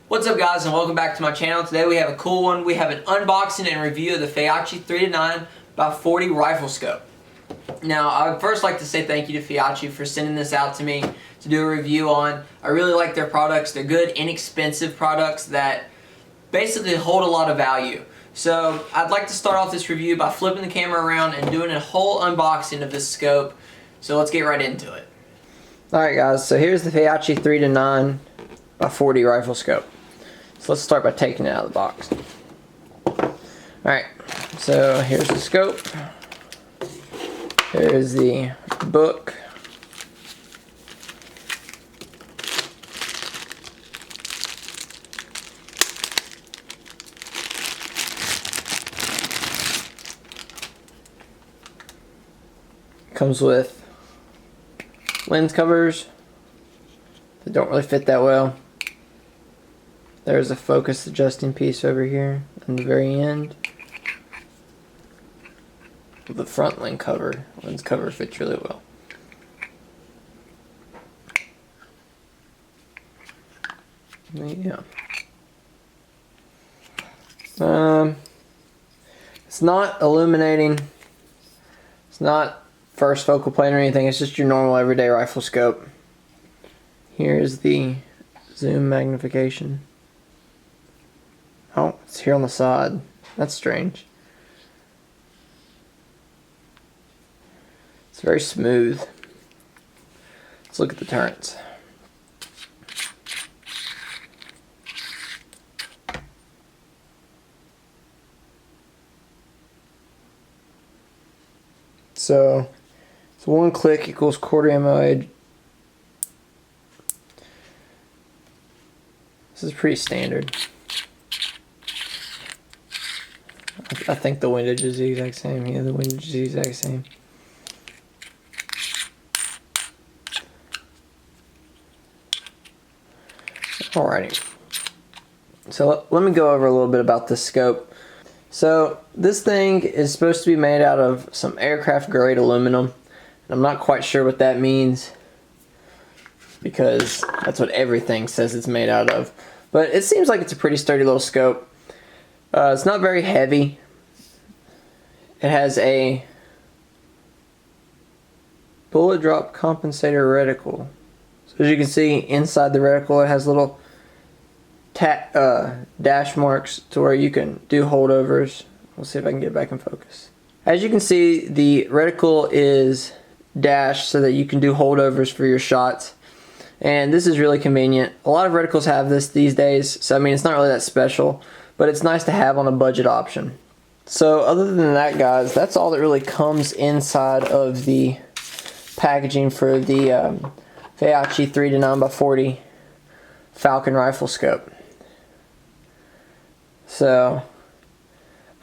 What's up guys, and welcome back to my channel. Today we have a cool one. We have an unboxing and review of the Feyachi 3-9x40 Rifle Scope. Now I would first like to say thank you to Feyachi for sending this out to me to do a review on. I really like their products. They're good, inexpensive products that basically hold a lot of value. So I'd like to start off this review by flipping the camera around and doing a whole unboxing of this scope. So let's get right into it. Alright guys, so here's the Feyachi 3-9x40 Rifle Scope. So let's start by taking it out of the box. Alright, so here's the scope. Here's the book. Comes with lens covers that don't really fit that well. There's a focus adjusting piece over here on the very end. The front lens cover fits really well. Yeah. It's not illuminating. It's not first focal plane or anything. It's just your normal everyday rifle scope. Here's the zoom magnification. Oh, it's here on the side. That's strange. It's very smooth. Let's look at the turrets. So 1 click equals quarter ammo. This is pretty standard. I think the windage is the exact same. Yeah, the windage is the exact same. Alrighty. So let me go over a little bit about this scope. So this thing is supposed to be made out of some aircraft grade aluminum. I'm not quite sure what that means because that's what everything says it's made out of. But it seems like it's a pretty sturdy little scope. It's not very heavy. It has a bullet drop compensator reticle. So as you can see inside the reticle it has little dash marks to where you can do holdovers. We'll see if I can get back in focus. As you can see, the reticle is dashed so that you can do holdovers for your shots. And this is really convenient. A lot of reticles have this these days, so I mean it's not really that special, but it's nice to have on a budget option. So other than that guys, that's all that really comes inside of the packaging for the Feyachi 3-9x40 Falcon Rifle Scope. So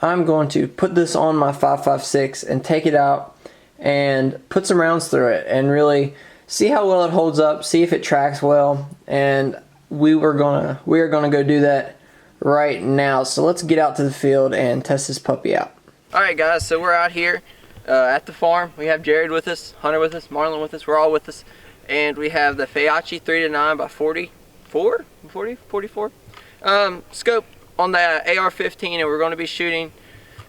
I'm going to put this on my 5.56 and take it out and put some rounds through it and really see how well it holds up, see if it tracks well, and we are gonna go do that right now. So let's get out to the field and test this puppy out. Alright guys, so we're out here at the farm. We have Jared with us, Hunter with us, Marlon with us, we're all with us, and we have the Feyachi 3-9x40 44 scope on the AR-15, and we're going to be shooting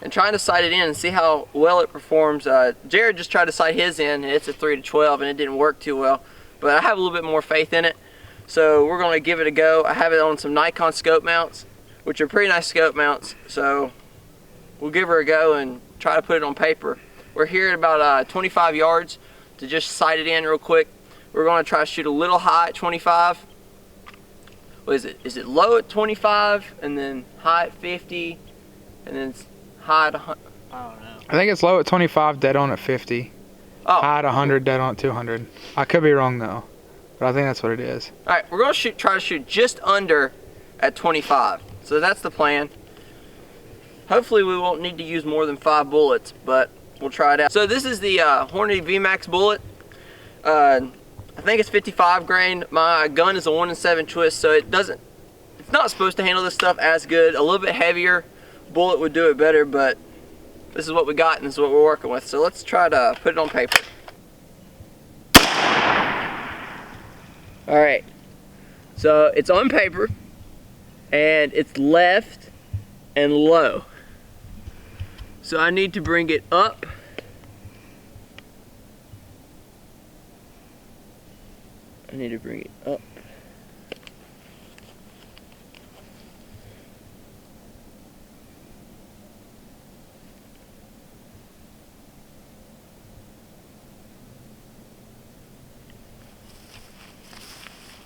and trying to sight it in and see how well it performs. Jared just tried to sight his in and it's a 3-12 and it didn't work too well, but I have a little bit more faith in it, so we're going to give it a go. I have it on some Nikon scope mounts, which are pretty nice scope mounts, so we'll give her a go and try to put it on paper. We're here at about 25 yards to just sight it in real quick. We're going to try to shoot a little high at 25. What is it? Is it low at 25 and then high at 50 and then high at 100? I don't know. I think it's low at 25, dead on at 50. Oh. High at 100, dead on at 200. I could be wrong though, but I think that's what it is. Alright, we're going to try to shoot just under at 25. So that's the plan. Hopefully we won't need to use more than 5 bullets, but we'll try it out. So this is the Hornady VMAX bullet. I think it's 55 grain. My gun is a 1-7 twist, so it's not supposed to handle this stuff as good. A little bit heavier bullet would do it better, but this is what we got and this is what we're working with. So let's try to put it on paper. Alright, so it's on paper. and it's left and low. So I need to bring it up. I need to bring it up.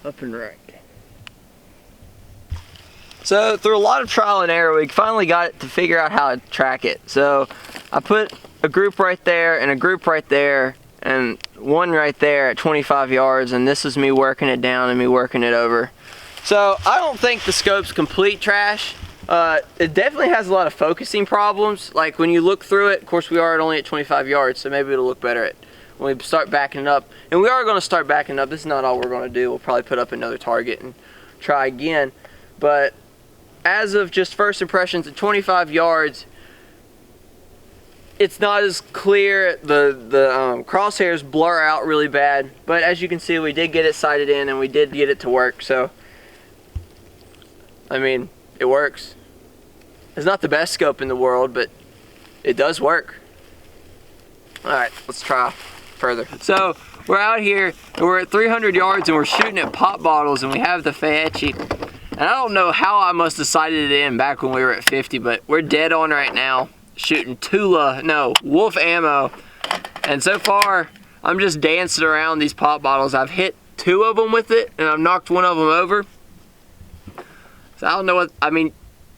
Up and right. So through a lot of trial and error, we finally got it to figure out how to track it. So I put a group right there and a group right there and one right there at 25 yards, and this is me working it down and me working it over. So I don't think the scope's complete trash. It definitely has a lot of focusing problems. Like when you look through it, of course we are only at 25 yards, so maybe it'll look better when we start backing it up. And we are going to start backing up. This is not all we're going to do. We'll probably put up another target and try again. But as of just first impressions at 25 yards, it's not as clear. The crosshairs blur out really bad. But as you can see, we did get it sighted in and we did get it to work. So, I mean, it works. It's not the best scope in the world, but it does work. Alright, let's try further. So we're out here and we're at 300 yards and we're shooting at pop bottles, and we have the Feyachi, and I don't know how I must have sighted it in back when we were at 50, but we're dead on right now shooting wolf ammo, and so far I'm just dancing around these pop bottles. I've hit 2 of them with it and I've knocked 1 of them over, so I don't know what, I mean,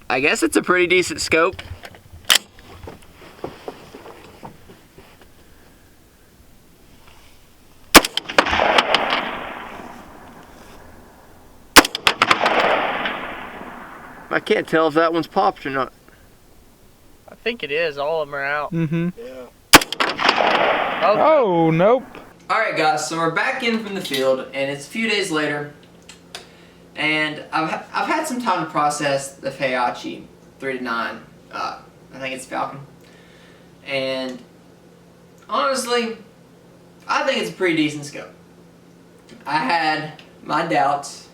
I guess it's a pretty decent scope. I can't tell if that one's popped or not. I think it is. All of them are out. Mm-hmm. Yeah. Oh, nope. Alright guys, so we're back in from the field, and it's a few days later, and I've had some time to process the Feyachi 3-9. I think it's Falcon. And honestly, I think it's a pretty decent scope. I had my doubts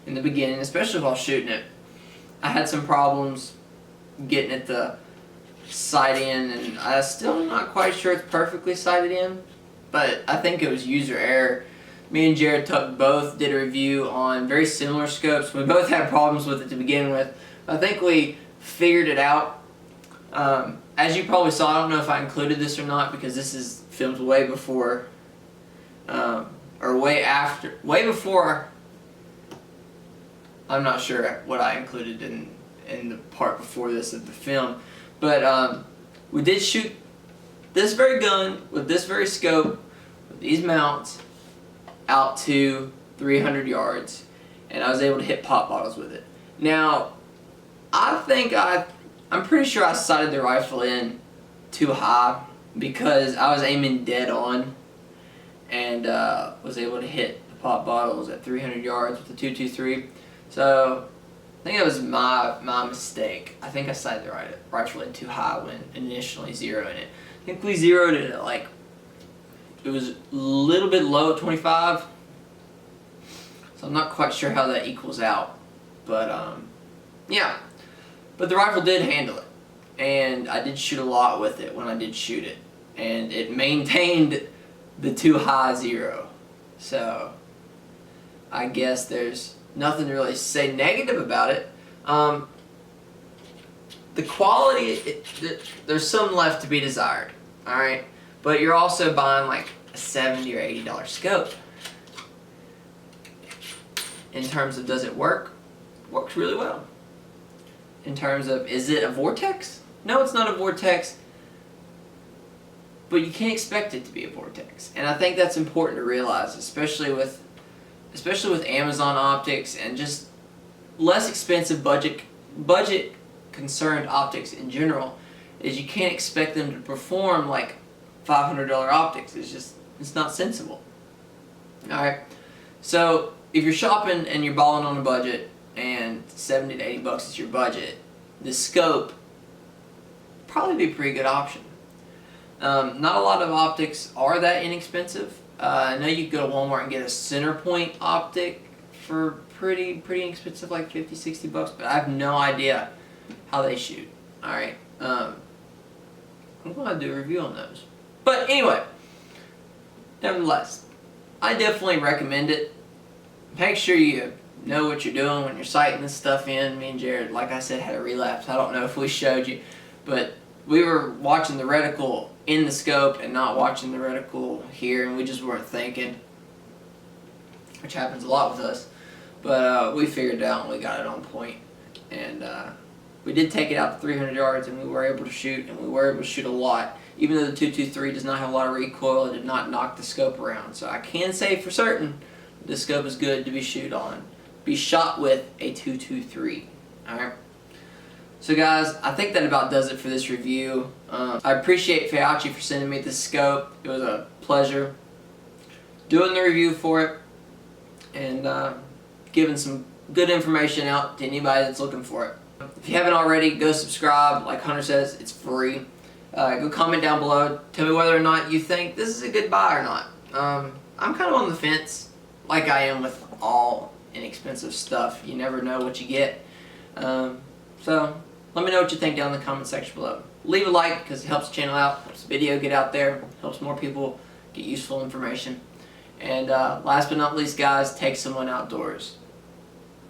in the beginning, especially while shooting it. I had some problems getting it the sight in, and I'm still not quite sure it's perfectly sighted in, but I think it was user error. Me and Jared Tuck both did a review on very similar scopes. We both had problems with it to begin with. I think we figured it out. As you probably saw, I don't know if I included this or not because this is filmed way before, or way before. I'm not sure what I included in the part before this of the film, but we did shoot this very gun with this very scope with these mounts out to 300 yards, and I was able to hit pop bottles with it. Now, I'm pretty sure I sighted the rifle in too high because I was aiming dead on, and was able to hit the pop bottles at 300 yards with the 223. So I think that was my mistake. I think I sighted the rifle in too high when initially zeroing it. I think we zeroed it at like, it was a little bit low at 25. So I'm not quite sure how that equals out. But yeah. But the rifle did handle it. And I did shoot a lot with it when I did shoot it. And it maintained the too high zero. So I guess there's nothing to really say negative about it. The quality, there's some left to be desired, alright? But you're also buying like a $70 or $80 scope. In terms of does it work? Works really well. In terms of, is it a vortex? No, it's not a vortex. But you can't expect it to be a vortex. And I think that's important to realize, especially with Amazon optics and just less expensive budget concerned optics in general, is you can't expect them to perform like $500 optics. It's not sensible. Alright, so if you're shopping and you're balling on a budget and 70 to 80 bucks is your budget, the scope probably be a pretty good option. Not a lot of optics are that inexpensive. I know you can go to Walmart and get a center point optic for pretty inexpensive, like 50, 60 bucks, but I have no idea how they shoot. Alright, I'm going to do a review on those. But anyway, nevertheless, I definitely recommend it. Make sure you know what you're doing when you're sighting this stuff in. Me and Jared, like I said, had a relapse. I don't know if we showed you, but we were watching the reticle in the scope and not watching the reticle here, and we just weren't thinking, which happens a lot with us. But we figured it out and we got it on point. And we did take it out to 300 yards, and we were able to shoot, and we were able to shoot a lot. Even though the 223 does not have a lot of recoil, it did not knock the scope around. So I can say for certain the scope is good to be shot with a 223. Alright. So guys, I think that about does it for this review. I appreciate Feyachi for sending me this scope. It was a pleasure doing the review for it and giving some good information out to anybody that's looking for it. If you haven't already, go subscribe. Like Hunter says, it's free. Go comment down below. Tell me whether or not you think this is a good buy or not. I'm kind of on the fence, like I am with all inexpensive stuff. You never know what you get. So let me know what you think down in the comment section below. Leave a like because it helps the channel out, helps the video get out there, helps more people get useful information. And last but not least, guys, take someone outdoors.